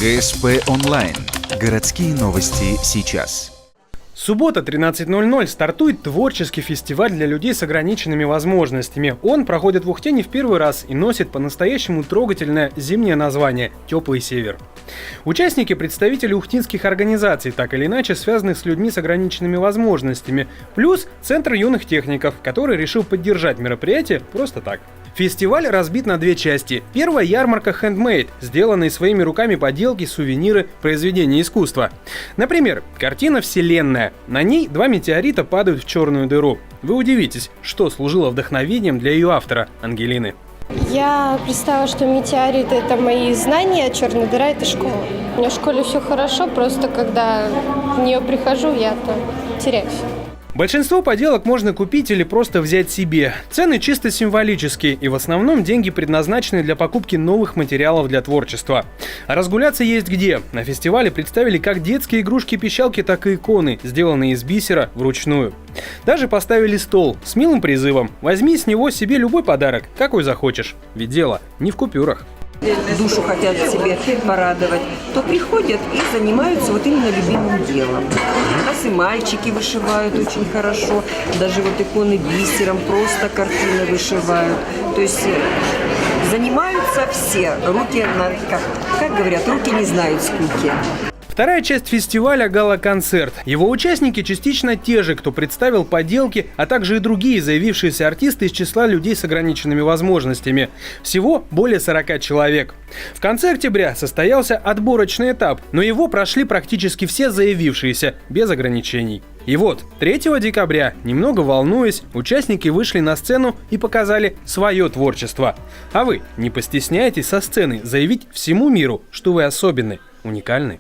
ГСП онлайн. Городские новости сейчас. Суббота, 13:00, стартует творческий фестиваль для людей с ограниченными возможностями. Он проходит в Ухте не в первый раз и носит по-настоящему трогательное зимнее название «Теплый север». Участники – представители ухтинских организаций, так или иначе связанных с людьми с ограниченными возможностями, плюс Центр юных техников, который решил поддержать мероприятие просто так. Фестиваль разбит на две части. Первая – ярмарка handmade, сделанные своими руками поделки, сувениры, произведения искусства. Например, картина «Вселенная». На ней два метеорита падают в черную дыру. Вы удивитесь, что служило вдохновением для ее автора, Ангелины. Я представила, что метеориты – это мои знания, а черная дыра – это школа. У меня в школе все хорошо, просто когда в нее прихожу, я-то теряюсь. Большинство поделок можно купить или просто взять себе. Цены чисто символические, и в основном деньги предназначены для покупки новых материалов для творчества. А разгуляться есть где. На фестивале представили как детские игрушки-пищалки, так и иконы, сделанные из бисера вручную. Даже поставили стол с милым призывом: возьми с него себе любой подарок, какой захочешь. Ведь дело не в купюрах. Душу хотят себе порадовать, то приходят и занимаются вот именно любимым делом. У нас и мальчики вышивают очень хорошо, даже вот иконы бисером, просто картины вышивают. То есть занимаются все, руки, как говорят, руки не знают скуки. Вторая часть фестиваля – гала-концерт. Его участники частично те же, кто представил поделки, а также и другие заявившиеся артисты из числа людей с ограниченными возможностями. Всего более 40 человек. В конце октября состоялся отборочный этап, но его прошли практически все заявившиеся, без ограничений. И вот, 3 декабря, немного волнуясь, участники вышли на сцену и показали свое творчество. А вы не постесняйтесь со сцены заявить всему миру, что вы особенны, уникальны.